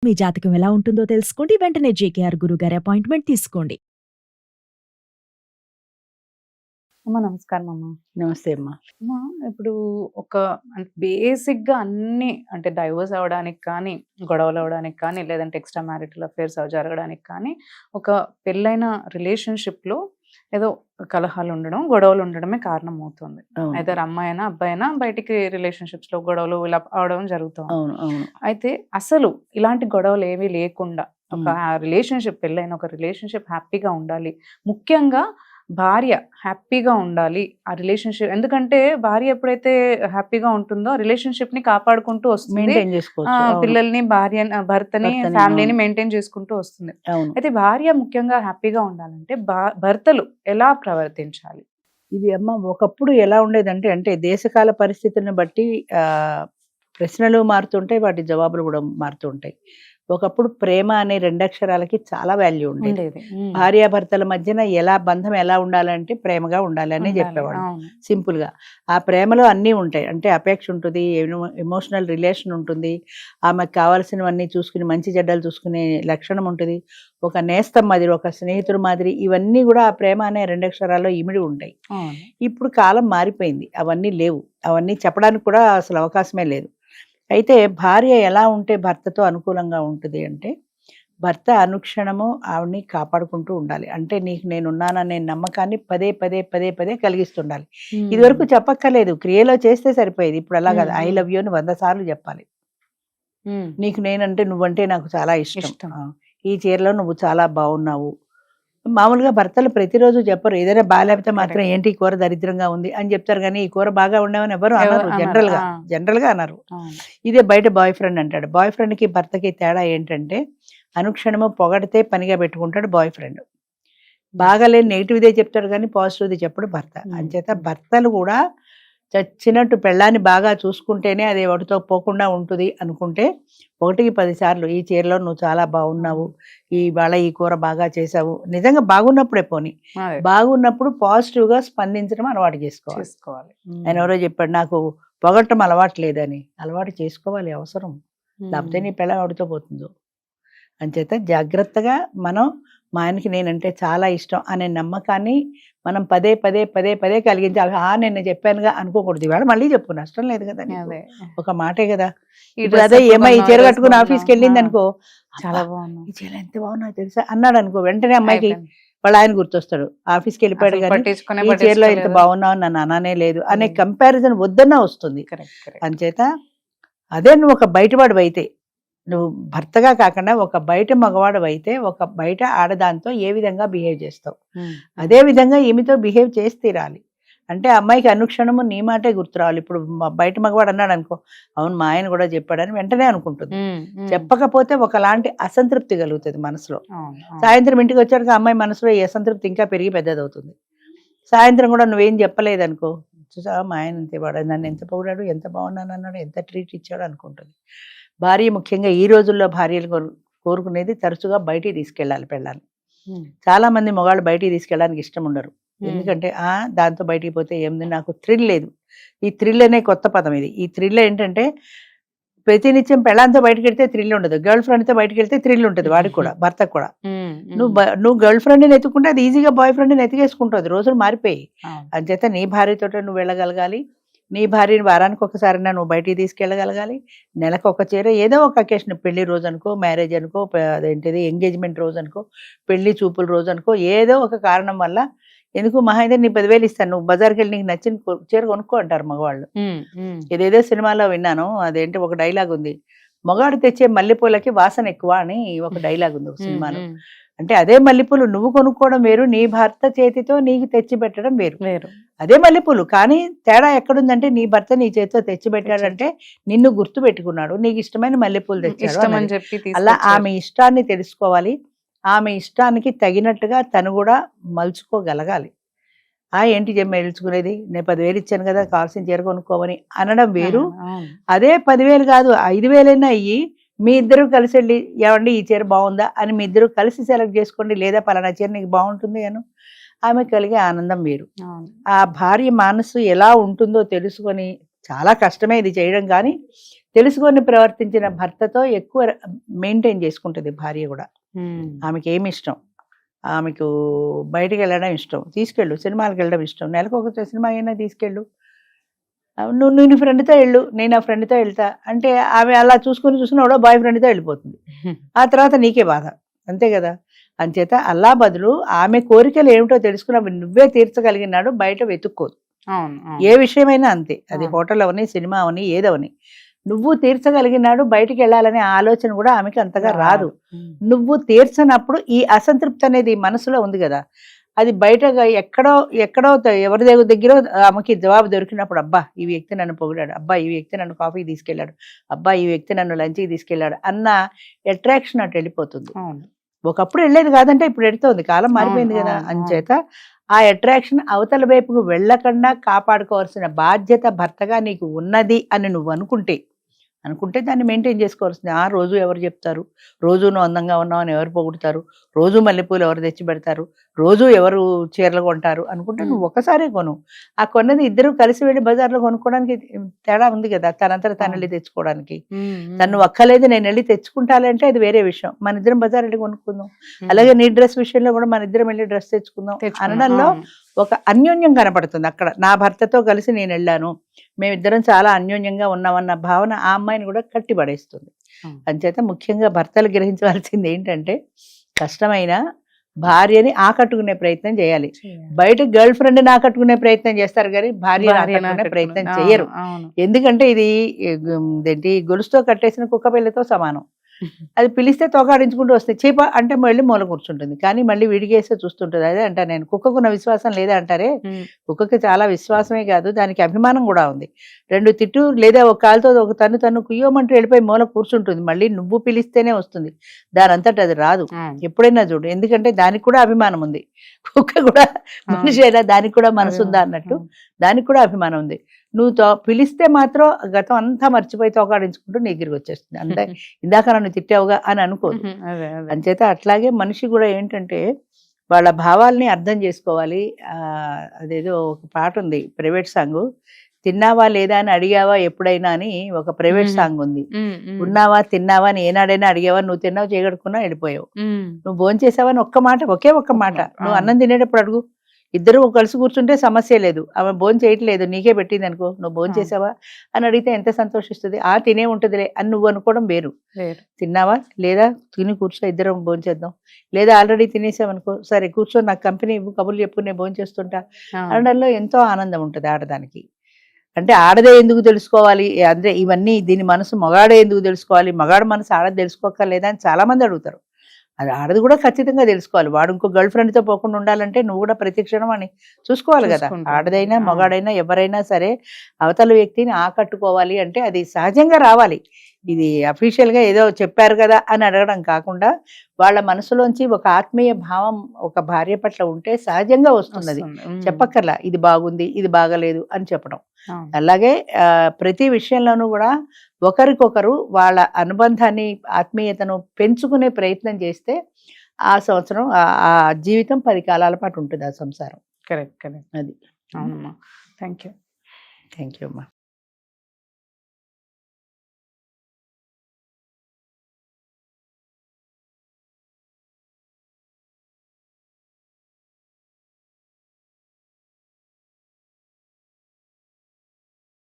మీ జాతకం ఎలా ఉంటుందో తెలుసుకోండి. వెంటనే జేకేఆర్ గురుగారి అపాయింట్మెంట్ తీసుకోండి. అమ్మ నమస్కారం అమ్మ. నమస్తే అమ్మా. అమ్మ ఇప్పుడు ఒక బేసిక్‌గా అన్నీ అంటే డైవోర్స్ అవ్వడానికి కానీ, గొడవలు అవ్వడానికి కానీ, లేదంటే ఎక్స్‌ట్రా మ్యారిటల్ అఫైర్స్ జరగడానికి కానీ, ఒక పెళ్ళైన రిలేషన్‌షిప్‌లో ఏదో కలహాలు ఉండడం, గొడవలు ఉండడమే కారణం అవుతుంది. అవును. ఐదర్ అమ్మాయైనా, అబ్బాయైనా బయటికి రిలేషన్‌షిప్స్‌లో గొడవలు ఇలా అవడం జరుగుతుంది. అవును. అవును. అయితే అసలు ఇలాంటి గొడవలు ఏమీ లేకుండా ఒక రిలేషన్‌షిప్ పెళ్ళైన ఒక రిలేషన్‌షిప్ హ్యాపీగా ఉండాలి. ముఖ్యంగా భార్య హ్యాపీగా ఉండాలి ఆ రిలేషన్‌షిప్. ఎందుకంటే భార్య ఎప్పుడైతే హ్యాపీగా ఉంటుందో రిలేషన్‌షిప్‌ని కాపాడుకుంటూ వస్తుంది. మెయింటైన్ చేసుకోవచ్చు. అవును. పిల్లల్ని, భర్తని, భర్తని, ఫ్యామిలీని అవును. మెయింటైన్ చేసుకుంటూ వస్తుంది. అవును. అయితే భార్య ముఖ్యంగా హ్యాపీగా ఉండాలంటే భర్తలు ఎలా ప్రవర్తించాలి? ఇది అమ్మ ఒకప్పుడు ఎలా ఉండేదంటే అంటే దేశకాల పరిస్థితులను బట్టి ప్రశ్నలు మారుతుంటాయి, వాటి జవాబులు కూడా మారుతూ ఉంటాయి. ఒకప్పుడు ప్రేమ అనే 2 అక్షరాలకి చాలా వాల్యూ ఉండేది. భార్యాభర్తల మధ్యన బంధం ఎలా ఉండాలంటే ప్రేమగా ఉండాలి అని చెప్పేవాడు. సింపుల్ గా ఆ ప్రేమలో అన్నీ ఉంటాయి. అంటే అపేక్ష ఉంటుంది, ఎమోషనల్ రిలేషన్ ఉంటుంది, ఆమెకు కావాల్సినవన్నీ చూసుకుని మంచి చెడ్డలు చూసుకునే లక్షణం ఉంటుంది, ఒక నేస్తం మాదిరి, ఒక స్నేహితుడు మాదిరి, ఇవన్నీ కూడా ఆ ప్రేమ అనే 2 అక్షరాల్లో ఇమిడి ఉంటాయి. ఇప్పుడు కాలం మారిపోయింది, అవన్నీ లేవు. అవన్నీ చెప్పడానికి కూడా అసలు అవకాశమే లేదు. అయితే భార్య ఎలా ఉంటే భర్తతో అనుకూలంగా ఉంటుంది అంటే భర్త అనుక్షణము ఆవిడ్ని కాపాడుకుంటూ ఉండాలి. అంటే నీకు నేనున్నాననే నమ్మకాన్ని పదే పదే పదే పదే కలిగిస్తుండాలి. ఇదివరకు చెప్పక్కర్లేదు, క్రియలో చేస్తే సరిపోయేది. ఇప్పుడు అలా కాదు, ఐ లవ్ యూ అని 100 సార్లు చెప్పాలి. నీకు నేనంటే నువ్వంటే నాకు చాలా ఇష్టం, ఈ చీరలో నువ్వు చాలా బాగున్నావు. మామూలుగా భర్తలు ప్రతిరోజు చెప్పరు, ఏదైనా బాగాలేకపోతే మాత్రం ఏంటి ఈ కూర దరిద్రంగా ఉంది అని చెప్తారు, కానీ ఈ కూర బాగా ఉండవని ఎవరు అన్నారు. జనరల్ గా అన్నారు. ఇదే బయట బాయ్ ఫ్రెండ్ అంటాడు. బాయ్ ఫ్రెండ్ కి భర్తకి తేడా ఏంటంటే అనుక్షణము పొగడితే పనిగా పెట్టుకుంటాడు బాయ్ ఫ్రెండ్, బాగాలేని నెగిటివ్దే చెప్తాడు కానీ పాజిటివ్ది చెప్పడు భర్త. అంచేత భర్తలు కూడా చచ్చినట్టు పెళ్ళాన్ని బాగా చూసుకుంటేనే అది వాటితో పోకుండా ఉంటుంది అనుకుంటే 1కి 10 సార్లు ఈ చీరలో నువ్వు చాలా బాగున్నావు, ఇవాళ ఈ కూర బాగా చేసావు, నిజంగా బాగున్నప్పుడే పోని, బాగున్నప్పుడు పాజిటివ్ గా స్పందించడం అలవాటు చేసుకోవాలి. ఆయన ఎవరో చెప్పాడు నాకు పొగట్టం అలవాటు లేదని. అలవాటు చేసుకోవాలి, అవసరం, లేకపోతే నీ పెళ్ళ వాడితో పోతుందో. అంచేత జాగ్రత్తగా మనం మా ఆయనకి నేనంటే చాలా ఇష్టం అనే నమ్మకాన్ని మనం పదే పదే పదే పదే కలిగించాలి. నేను చెప్పానుగా అనుకోకూడదు, ఇవాళ మళ్ళీ చెప్పు, నష్టం లేదు కదా, ఒక మాటే కదా. ఇప్పుడు అదే ఏమై ఈ చీర కట్టుకుని ఆఫీస్కి వెళ్ళింది అనుకో, చాలా బాగున్నా, ఈ చీర ఎంత బాగున్నా తెలుసా అన్నాడు అనుకో, వెంటనే అమ్మాయికి వాళ్ళ ఆయన గుర్తొస్తాడు. ఆఫీస్కి వెళ్ళిపోయాడు కానీ ఈ చీరలో ఎంత బాగున్నావు నన్ను అనానే లేదు అనే కంపారిజన్ వద్దన్నా వస్తుంది. అంచేత అదే నువ్వు ఒక బయటవాడు అయితే, నువ్వు భర్తగా కాకుండా ఒక బయట మగవాడు అయితే ఒక బయట ఆడదాంతో ఏ విధంగా బిహేవ్ చేస్తావు, అదే విధంగా ఈమెతో బిహేవ్ చేసి తీరాలి. అంటే అమ్మాయికి అనుక్షణము నీ మాటే గుర్తు రావాలి. ఇప్పుడు బయట మగవాడు అన్నాడు అనుకో, అవును మా ఆయన కూడా చెప్పాడని వెంటనే అనుకుంటుంది. చెప్పకపోతే ఒకలాంటి అసంతృప్తి కలుగుతుంది మనసులో. సాయంత్రం ఇంటికి వచ్చాక అమ్మాయి మనసులో ఈ అసంతృప్తి ఇంకా పెరిగి పెద్దదవుతుంది. సాయంత్రం కూడా నువ్వేం చెప్పలేదనుకో, చూసా మా ఆయన అంతే, వాడు నన్ను ఎంత పొగిడాడు, ఎంత బాగున్నాను అన్నాడు, ఎంత ట్రీట్ ఇచ్చాడు అనుకుంటుంది. భార్య ముఖ్యంగా ఈ రోజుల్లో భార్యలు కోరుకునేది తరచుగా బయటికి తీసుకెళ్ళాలి పెళ్ళాలి. చాలా మంది మగాళ్ళు బయటికి తీసుకెళ్ళడానికి ఇష్టం ఉండరు. ఎందుకంటే దాంతో బయటికి పోతే ఏముంది, నాకు థ్రిల్ లేదు. ఈ థ్రిల్ అనే కొత్త పదం ఇది. ఈ థ్రిల్ ఏంటంటే ప్రతినిత్యం పెళ్ళాంతో బయటకు వెళ్తే థ్రిల్ ఉండదు, గర్ల్ ఫ్రెండ్తో బయటకు వెళ్తే థ్రిల్ ఉంటుంది వాడికి కూడా, భర్తకు కూడా. నువ్వు గర్ల్ ఫ్రెండ్ని ఎత్తుకుంటే అది ఈజీగా బాయ్ ఫ్రెండ్ని ఎత్తుకేసుకుంటుంది. రోజులు మారిపోయి. అంచేత నీ భార్యతో నువ్వు వెళ్ళగలగాలి, నీ భార్యని వారానికి ఒకసారైనా నువ్వు బయటికి తీసుకెళ్ళగలగాలి. నెలకు ఒక చీర, ఏదో ఒక అకేషన్, పెళ్లి రోజు అనుకో, మ్యారేజ్ అనుకో, అదేంటిది ఎంగేజ్మెంట్ రోజు అనుకో, పెళ్లి చూపుల రోజు అనుకో, ఏదో ఒక కారణం వల్ల, ఎందుకు మహేందర్ నీ 10,000 ఇస్తాను, నువ్వు బజార్కి వెళ్ళి నీకు నచ్చిన చీర కొనుక్కో అంటారు మగవాళ్ళు. ఏదేదో సినిమాలో విన్నాను, అదేంటి ఒక డైలాగ్ ఉంది, మగాడు తెచ్చే మల్లెపూలకి వాసన ఎక్కువ అని ఒక డైలాగ్ ఉంది ఒక సినిమాలో. అంటే అదే మల్లెపూలు నువ్వు కొనుక్కోవడం వేరు, నీ భర్త చేతితో నీకు తెచ్చి పెట్టడం వేరు. అదే మల్లెపూలు, కానీ తేడా ఎక్కడుందంటే నీ భర్త నీ చేతితో తెచ్చి పెట్టాడంటే నిన్ను గుర్తు పెట్టుకున్నాడు, నీకు ఇష్టమైన మల్లెపూలు తెచ్చాడు. అలా ఆమె ఇష్టాన్ని తెలుసుకోవాలి, ఆమె ఇష్టానికి తగినట్టుగా తను కూడా మలుచుకోగలగాలి. ఏంటి మెలుచుకునేది, నేను 10,000 ఇచ్చాను కదా కావాల్సిన చీర కొనుక్కోమని అనడం వేరు. అదే 10,000 కాదు 5,000 అయ్యి మీ ఇద్దరు కలిసి వెళ్ళి, ఏమండి ఈ చీర బాగుందా అని మీ ఇద్దరు కలిసి సెలెక్ట్ చేసుకోండి, లేదా పలానా చీర నీకు బాగుంటుంది అను, ఆమె కలిగే ఆనందం వేరు. ఆ భార్య మనసు ఎలా ఉంటుందో తెలుసుకొని, చాలా కష్టమే ఇది చేయడం, కానీ తెలుసుకొని ప్రవర్తించిన భర్తతో ఎక్కువ మెయింటైన్ చేసుకుంటుంది భార్య కూడా. ఆమెకి ఏమి ఇష్టం, ఆమెకు బయటికి వెళ్ళడం ఇష్టం, తీసుకెళ్ళు, సినిమాలకు వెళ్ళడం ఇష్టం, నెలకు ఒక సినిమా అయినా తీసుకెళ్ళు, నువ్వు నీ ఫ్రెండ్తో వెళ్ళు, నేను ఆ ఫ్రెండ్తో వెళ్తా అంటే ఆమె అలా చూసుకుని కూడా బాయ్ ఫ్రెండ్తో వెళ్ళిపోతుంది. ఆ తర్వాత నీకే బాధ, అంతే కదా. అంచేత అలా బదులు ఆమె కోరికలు ఏమిటో తెలుసుకుని అవి నువ్వే తీర్చగలిగినాడు, బయట వెతుక్కోదు. ఏ విషయమైనా అంతే, అది హోటల్ అవని, సినిమా అవని, ఏదవని నువ్వు తీర్చగలిగినాడు, బయటికి వెళ్ళాలనే ఆలోచన కూడా ఆమెకి అంతగా రాదు. నువ్వు తీర్చనప్పుడు ఈ అసంతృప్తి అనేది మనసులో ఉంది కదా, అది బయటగా ఎక్కడో ఎవరి దగ్గర ఆమెకి జవాబు దొరికినప్పుడు, అబ్బా ఈ వ్యక్తి నన్ను పొగిడాడు, అబ్బా ఈ వ్యక్తి నన్ను కాఫీకి తీసుకెళ్ళాడు, అబ్బా ఈ వ్యక్తి నన్ను లంచ్కి తీసుకెళ్ళాడు అన్న అట్రాక్షన్ అటు వెళ్ళిపోతుంది. ఒకప్పుడు వెళ్ళేది కాదంటే ఇప్పుడు వెళ్తోంది, కాలం మారిపోయింది కదా. అంచేత ఆ అట్రాక్షన్ అవతల వైపుకు వెళ్ళకుండా కాపాడుకోవాల్సిన బాధ్యత భర్తగా నీకు ఉన్నది అని నువ్వు అనుకుంటే దాన్ని మెయింటైన్ చేసుకోవాల్సింది. ఆ రోజు ఎవరు చెప్తారు, రోజు నువ్వు అందంగా ఉన్నావు అని ఎవరు పొగుడుతారు, రోజు మల్లెపూలు ఎవరు తెచ్చి పెడతారు, రోజు ఎవరు చీరలు కొంటారు అనుకుంటే నువ్వు ఒకసారే కొను. ఆ కొన్నది ఇద్దరు కలిసి వెళ్ళి బజార్లో కొనుక్కోవడానికి తేడా ఉంది కదా. తనంతట తను వెళ్ళి తెచ్చుకోవడానికి, తను ఒక్కలేదు నేను వెళ్ళి తెచ్చుకుంటానంటే అది వేరే విషయం. మన ఇద్దరం బజార్ వెళ్ళి కొనుక్కుందాం. అలాగే నీ డ్రెస్ విషయంలో కూడా మన ఇద్దరం వెళ్ళి డ్రెస్ తెచ్చుకుందాం అనడంలో ఒక అన్యోన్యం కనపడుతుంది. అక్కడ నా భర్తతో కలిసి నేను వెళ్ళాను, మేమిద్దరం చాలా అన్యోన్యంగా ఉన్నామన్న భావన ఆ అమ్మాయిని కూడా కట్టిపడేస్తుంది. అంచేత ముఖ్యంగా భర్తలు గ్రహించవలసింది ఏంటంటే, కష్టమైన భార్యని ఆకట్టుకునే ప్రయత్నం చేయాలి. బయట గర్ల్ ఫ్రెండ్ని ఆకట్టుకునే ప్రయత్నం చేస్తారు కానీ భార్య ఆకట్టుకునే ప్రయత్నం చేయరు. ఎందుకంటే ఇది ఏంటి, గొలుసుతో కట్టేసిన కుక్క పిల్లతో సమానం. అది పిలిస్తే తోకాడించుకుంటూ వస్తుంది, చీప అంటే మళ్ళీ మూల కూర్చుంటుంది, కానీ మళ్ళీ విడిగేస్తే చూస్తుంటుంది. అదే అంటా నేను, కుక్కకున్న విశ్వాసం లేదా అంటారే, కుక్కకి చాలా విశ్వాసమే కాదు, దానికి అభిమానం కూడా ఉంది. రెండు తిట్టు లేదా ఒక కాలుతో ఒక తను కుయ్యోమంటూ వెళ్ళిపోయి మూల కూర్చుంటుంది, మళ్ళీ నువ్వు పిలిస్తేనే వస్తుంది, దాని అంతటా అది రాదు. ఎప్పుడైనా చూడు, ఎందుకంటే దానికి కూడా అభిమానం ఉంది. కుక్క కూడా మనిషి అయినా దానికి కూడా మనసు ఉందా అన్నట్టు దానికి కూడా అభిమానం ఉంది. నువ్వు పిలిస్తే మాత్రం గతం అంతా మర్చిపోయి తోకాడించుకుంటూ నీ దగ్గరికి వచ్చేస్తుంది. అంతే, ఇందాక నన్ను తిట్టావుగా అని అనుకోదు. అంచేత అట్లాగే మనిషి కూడా ఏంటంటే వాళ్ళ భావాల్ని అర్థం చేసుకోవాలి. అదేదో ఒక పాట ఉంది, ప్రైవేట్ సాంగ్, తిన్నావా లేదా అని అడిగావా ఎప్పుడైనా అని ఒక ప్రైవేట్ సాంగ్ ఉంది. ఉన్నావా తిన్నావా అని ఏనాడైనా అడిగావా, నువ్వు తిన్నావు చేయగడుకున్నా వెళ్ళిపోయావు. నువ్వు భోంచేసావా అని ఒకే ఒక్క మాట నువ్వు అన్నం తినేటప్పుడు అడుగు. ఇద్దరు కలిసి కూర్చుంటే సమస్య లేదు, ఆమె భోజనం చేయట్లేదు నీకే పెట్టింది అనుకో, నువ్వు భోజనం చేసావా అని అడిగితే ఎంత సంతోషిస్తుంది. తినే ఉంటుందిలే అని నువ్వు అనుకోవడం వేరు. తిన్నావా లేదా, తిని కూర్చో ఇద్దరం భోజనం చేద్దాం, లేదా ఆల్రెడీ తినేసావనుకో, సరే కూర్చో నాకు కంపెనీ ఇవ్వు, కబుర్లు చెప్పు, నేను భోజనం చేస్తుంటా అనడంలో ఎంతో ఆనందం ఉంటుంది ఆడదానికి. అంటే ఆడదే ఎందుకు తెలుసుకోవాలి, అంటే ఇవన్నీ దీని మనసు మగాడే ఎందుకు తెలుసుకోవాలి, మగాడు మనసు ఆడది తెలుసుకోకర్లేదా అని చాలా మంది అడుగుతారు. అది ఆడది కూడా ఖచ్చితంగా తెలుసుకోవాలి. వాడు ఇంకో గర్ల్ ఫ్రెండ్తో పోకుండా ఉండాలంటే నువ్వు కూడా ప్రతి క్షణం అని చూసుకోవాలి కదా. ఆడదైనా మగాడైనా ఎవరైనా సరే అవతల వ్యక్తిని ఆకట్టుకోవాలి అంటే అది సహజంగా రావాలి. ఇది అఫీషియల్గా ఏదో చెప్పారు కదా అని అడగడం కాకుండా వాళ్ళ మనసులోంచి ఒక ఆత్మీయ భావం ఒక భార్య పట్ల ఉంటే సహజంగా వస్తున్నది, చెప్పక్కర్లా ఇది బాగుంది ఇది బాగలేదు అని చెప్పడం. అలాగే ప్రతి విషయంలోనూ కూడా ఒకరికొకరు వాళ్ళ అనుబంధాన్ని ఆత్మీయతను పెంచుకునే ప్రయత్నం చేస్తే ఆ సంవత్సరం ఆ జీవితం 10 కాలాల పాటు ఉంటుంది ఆ సంసారం. కరెక్ట్. అది. అవునమ్మా, థ్యాంక్ యూ అమ్మా.